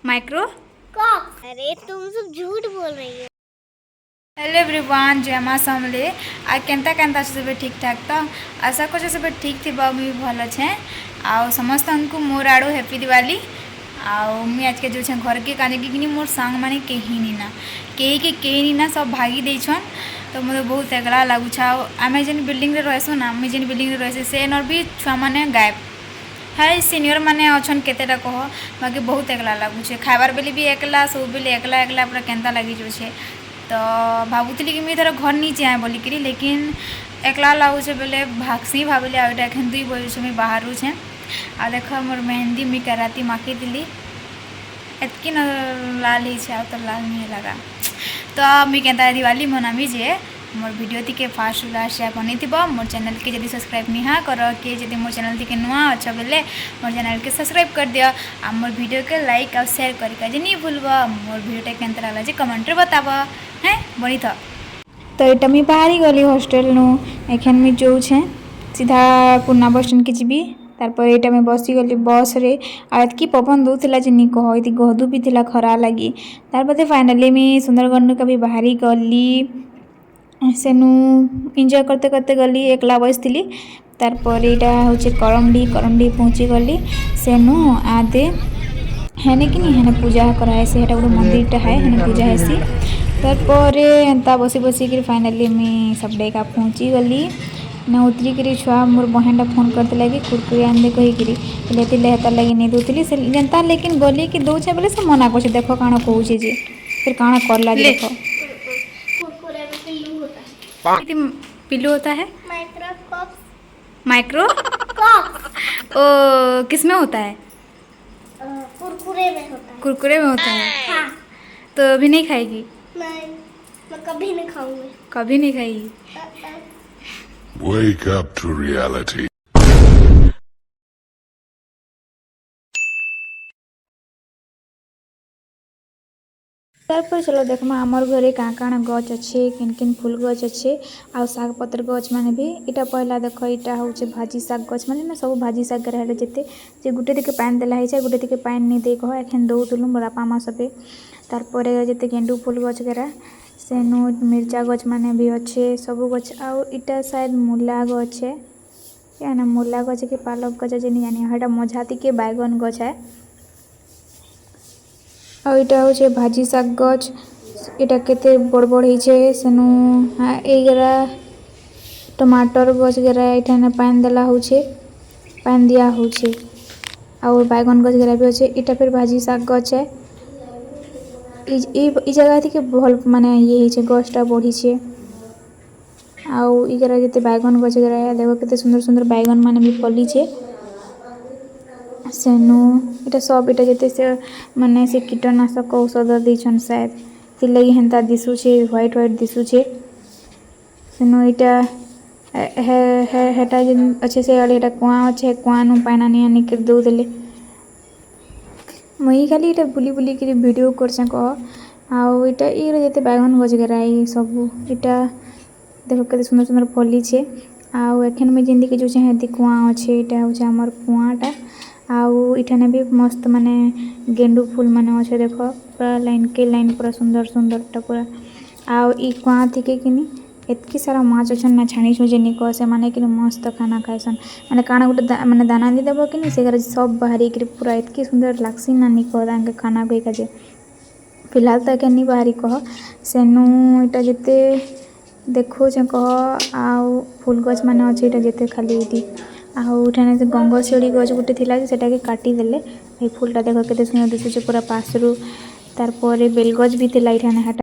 Micro COX. अरे तुम सब झूठ बोल रही हो। हेलो एवरीवन, जय माँ समले आ केनता केनता सब ठीक ठाक। तो आशा कर सब ठीक थी, मुझे भल अच्छे। आ समस्त को मोर आड़ू हैप्पी दिवाली। मुझे आज के जो घर के काने कि मोर सांग माने कहीं नहीं ना कहीं ना सब भागी देछन। तो मुझे बहुत एकला लगुच। आम जेन बिल्डिंग रहसु ना मुझे जेन बिल्डिंग रही से नर भी छुआ मैंने गायब है। सीनियर मैंने अच्छन केतेटा कह बाकी बहुत एकला लगुचे। खाबार बेले भी एकला, सब बेले एकला एकला पूरा केनता लगी जाऊे। तो भावुली कि मुझे थोड़ा घर नहीं जाए बोलिक, लेकिन एकला लगुचे बेले भागसी भाविली आईटा एखन 2 बजे मुझे बाहर छे। आ देख मोर मेहंदी मुझे कराती माखी दिली एतकी न लाल ही छे, तो लाल नहीं लगा। तो मुझे केनता दिवाली मनामी जे मोर वीडियो टी के फास्ट लास्ट शेयर बनी थी। मोर चैनल के जब सब्सक्राइब नहीं हाँ कर के जब मोर चैनल टी के नुआ अच्छा बेले मोर चैनल के सब्सक्राइब कर दियो। आ मोर वीडियो के लाइक और शेयर करके नहीं भूलब। मोर वीडियो केनता लगला जे कमेंट रे बताब हैं बनी था। तो यहाँ मुझे बाहरी गली हॉस्टेल नु एखन मुझे जो छे सीधा पुरना बस स्टैंड के जीवी। तारपर यहाँ मैं बसीगली बस रे आतकी पवन दूसरा जे नहीं कह ये गहदू भी थिला खरा लगी। तारपर फाइनाली मुझे सुंदरगढ़ का भी बाहरी गली सेनु एंजॉय करते करते गली एकला बसती। तारपर यहाँ हूँ करमडी पहुँची गली सेनु आदे हेने कि नहीं हेने पूजा कराएसी। हेटा गोटे मंदिरटा है हेने पूजा हेसी। तारपर एंता बसी बसिक फाइनाली मुझे सब डेका पहुँची गली ना उतरिक छुआ मोर बहनटा फोन करते कि कुरकुरी आन दे कहीकि हेता लगे नहीं दूसरी से जनता। लेकिन गली कि दौचे बोले से मना कर देख काण कहे जे फिर काण करला देख कुरकुरे में पिल्लू होता है। पिल्लू होता है माइक्रो ओ किस में होता है? कुरकुरे में होता है। कुरकुरे में होता है। हाँ। तो अभी नहीं खाएगी? नहीं, मैं कभी नहीं खाऊंगी। कभी नहीं खाएगी? Wake up to reality. तारपर चलो देखमा आमर घरे काँ काण गच अच्छे किन किन फूल गच अच्छे आ साग पत्र गच माने भी। इटा पहला देख इटा हूँ भाजी साग गच माने ना सब भाजी साग रहे जिते जे गुटे दिके पानी देला है गुटे दिके पानी नहीं दे कह एखन दौलु मोर बापा माँ सबे। तारपर जिते गेंडू फूल गच गरा सेनु मिर्चा गच माने भी अच्छे सब गच। आउ इटा शायद मूला गच है या ना मूला गच के पालक गच जे नहीं जानी हटा मझाती के बैगन गच है। आ इटा हूँ भाजी साग गच इटा केते बड़ बड़ होइछे सेनु एगरा टमाटर गच गरा इठाने पानी देला होछे पानी दिया होछे और बैगन गच गरा भी अच्छे। इटा फिर भाजी साग गच है ई जगह थी के भल माने ये होइछे गछटा बढ़ी छे। आउ इगरा जते बैगन गच गरा देखो केते सुंदर सुंदर बैगन माने भी फली छे सेनु इटा सब इटा जते से माने से कीटनाशक औषध देछन शायद ति लगी हेंता दिसुछे व्हाइट व्हाइट दिसुछे सेनु इटा हेटा जिन अच्छे से अड़े कुआ अच्छे कुआ नु पाना नहीं आनी कर दो देले मुई खाली इटा बुली बुली के वीडियो करछे कह। आउ इटा ई जते बैगन गज गरा ई सब इटा देखो केते सुंदर सुंदर फली छे। आउ एखन में जिंदी के जो हेती कुआ अच्छे इटा हो हमर कुआटा। आउ इठाने भी मस्त माने गेंडू फूल माने अच्छे देख पूरा लाइन के लाइन पूरा सुंदर सुंदरटा पूरा। आउ ई कुआ थी के किनी एतकी सारा माछ अच्छन ना छाणी छुजे नहीं कह से माने कि मस्त खाना खाएसन माने काना गोटे माने दाना दी देबो कि से सब बाहरी कि पूरा एतकी सुंदर लागसी ना नहीं कह तांके खाना कोई काजे। फिलहाल तो एके नहीं बाहरी कह सेनु इटा जिते देखो जे कह आउ फूल गछ माने अच्छे इटा जिते खाली इटी आउ उठाने से गंगशिड़ी गछ गोटे थिला सेटा के काटी देले ए फूलटा देखो केते सुंदर दिसुचे पूरा पासरु। तारपर बेलगछ भी थिला इठाने हटा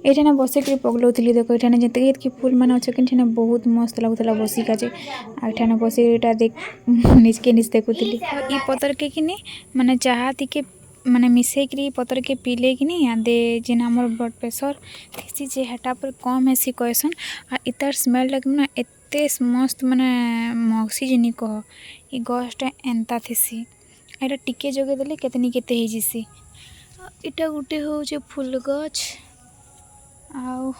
एठाने बसिक पगलौली देखो एठाने जिते कि फूल माने अच्छे कि बहुत मस्त लगुला बसिका जे आ एठाने बसी इटा देख निचके निच देखुली ई पतर के किनी माने चाहती के माने मिसे कि पतर के पीले कि नहीं आदे जेन हमर ब्लड प्रेशर थी जे हेटा पर कम हेसी कहसन आ इतार स्मेल लगे ना एते मस्त माने मगसी जे नहीं कह ई गछटा एंता थेसी एटा टिके जगे देले केतनी केते हे जिसी। इटा गुटे हो जे फूल गछ आउ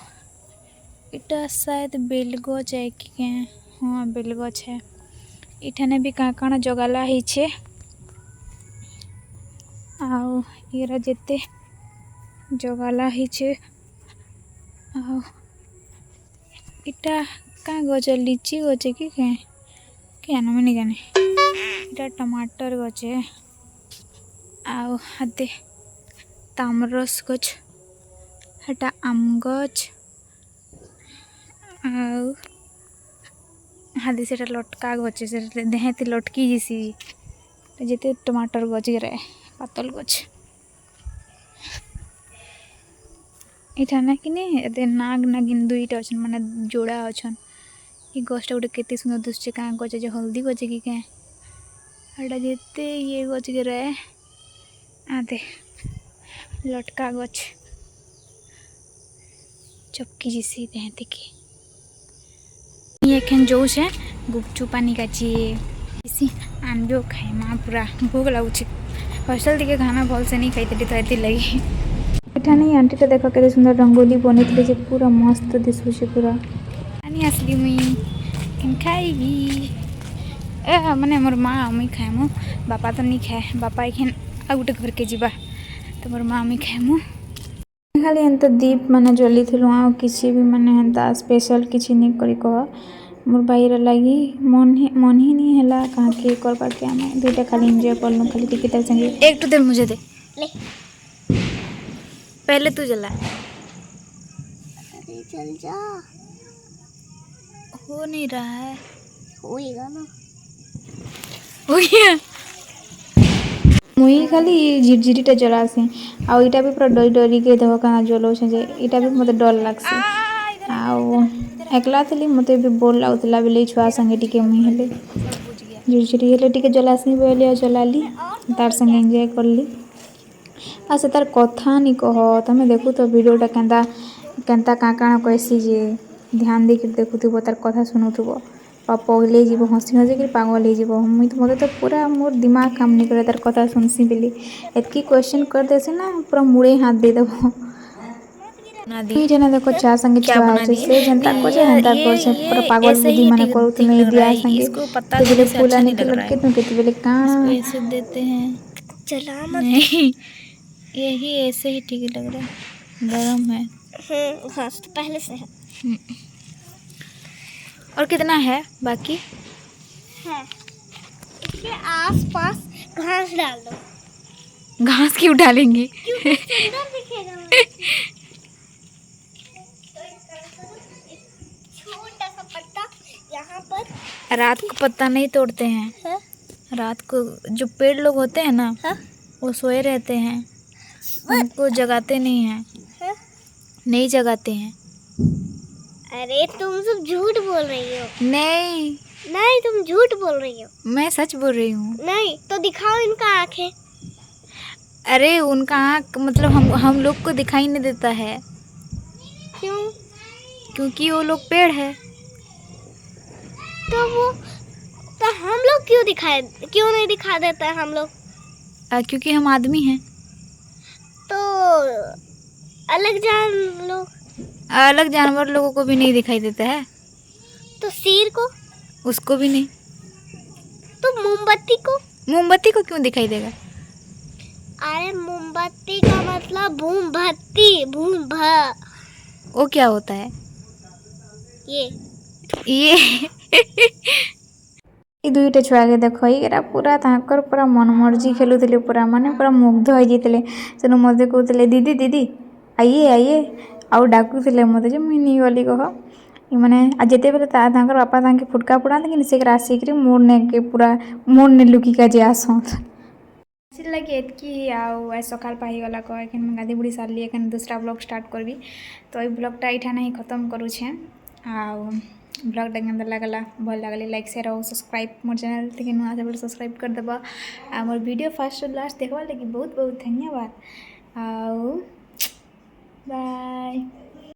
इटा शायद बेलगछ है कि हाँ बेलगछ है। इठाने भी काँ काण जगाला है आउ एरा जेते जगाला हिचे आउ इटा का गछ लीची गछ कि क्या ना मैंने जाने इटा टमाटर गछ आउ हाते तामरस गछ हटा आम गछ आउ हादी से लटका गछ से देहते लटकी जैसी जेते टमाटर गछ रे पातल गछ इटा ना कि नहीं नाग नागिन दुईटा अच्छन माने जोड़ा अच्छन ये गछटा गोटे केते सुंदर दुसचे क्या गछ जे हल्दी गछ कि क्या एटा जेते ये गछ रे आते लटका गछ चपकी जैसी देहते की ये एखन जो से गुपचुप आनी काची इसी आनबो खाए माँ पूरा भूख लगुच हॉस्टल दिखे खाना भल से नहीं खाई तो ये लगी एठा नहीं आंटीटा देख के सुंदर रंगोली बनी जे पूरा मस्त दिशुचे पूरा आनी आसली मुई खाइबी माने मोर माँ मुई खाएमु बापा तो नहीं खाए बापा एखन आ गोटे घर के जीवा तो मोर माँ मुई खाएमु खाली एंत दीप माने जली थिलु आ किसी भी माने एंता स्पेशल किसी नहीं करी कह मोर भाईर लगी मन ही नहीं है कहाँ के कर पाके आम दुईटा खाली एंजॉय करलु खाली टिके तर संगे एक तो दे मुझे दे ले पहले तू जला अरे चल जा हो नहीं रहा है होएगा ना हो गया मुई खाली झिरझिरीटा जलासी आउ इटा भी पूरा डरी डरी के देख कहाँ जलाऊँ जे इटा भी मत डर लगसी आउ एकला थी मत भी बोर लगुला बेले छुआ संगे टिके मुई हेले झिरझिरी हेले टिके जलासी बोले जलाली तार संगे एंजॉय करली आ से तार कथा नहीं कह तमें देखु तो वीडियोटा केंता केंता काଣା कहसी जे ध्यान देकर देखुथुब तार कथा शुणुथुब पगले जीव हसी हसी कर पागल हो मुई तो मत तो पूरा मोर दिमाग काम नहीं करे तार कथा सुनसी बेली एतकी क्वेश्चन कर देसी ना पूरा मुड़े हाथ दे देबो ई जना देखो चा संगे छुआ होचे से जनता को जे हंता कर से पूरा पागल बुद्धि माने करू तो नहीं दिया संगे तो बोले फूला निकल लटके तो कहते बोले काଣା ऐसे देते हैं चला मत नहीं यही ऐसे ही ठीक लग रहा है गरम है घास तो पहले से है और कितना है बाकी है इसके आसपास घास डाल दो घास क्यों डालेंगे क्योंकि सुंदर दिखेगा छोटा सा पत्ता यहाँ पर रात को पत्ता नहीं तोड़ते हैं है? रात को जो पेड़ लोग होते हैं ना हाँ? वो सोए रहते हैं उनको जगाते नहीं हैं है? नहीं जगाते हैं अरे तुम सब झूठ बोल रही हो नहीं नहीं तुम झूठ बोल रही हो मैं सच बोल रही हूँ नहीं तो दिखाओ इनका आंखें अरे उनका आँख मतलब हम लोग को दिखाई नहीं देता है क्यों क्योंकि वो लोग पेड़ है तो हम लोग क्यों नहीं दिखा देता है हम लोग क्योंकि हम आदमी हैं तो अलग जानवर लोगों को भी नहीं दिखाई देता है तो शेर को उसको भी नहीं तो मोमबत्ती को क्यों दिखाई देगा अरे मोमबत्ती का मतलब भूम वो क्या होता है ये ई दुईटा छुआ के देख ये पूरा ताकर पूरा मन मर्जी खेलुले पूरा माने पूरा मुग्ध हो जाते से मत कहते दीदी दीदी आइए आउ डाकुले मत मुझे नहीं गली कह माने जिते बेले बापा ताके फुटका फुटाते कि से आसिक मोर ने के पूरा मोर ने लुकिका जे आसन लगे एतकी आज सकाल पाईगला कह गाधी बुढ़ी सारी दूसरा ब्लॉग स्टार्ट करबी तो ये ब्लॉगटा यहाँ ही खत्म करुछे ब्लॉगटा केंता लगला भल लगले लाइक शेयर और सब्सक्राइब मोर चैनल थे नुआ से सब्सक्राइब कर देबा आ मोर वीडियो फर्स्ट लास्ट देखवा लगी बहुत बहुत धन्यवाद आओ बाय।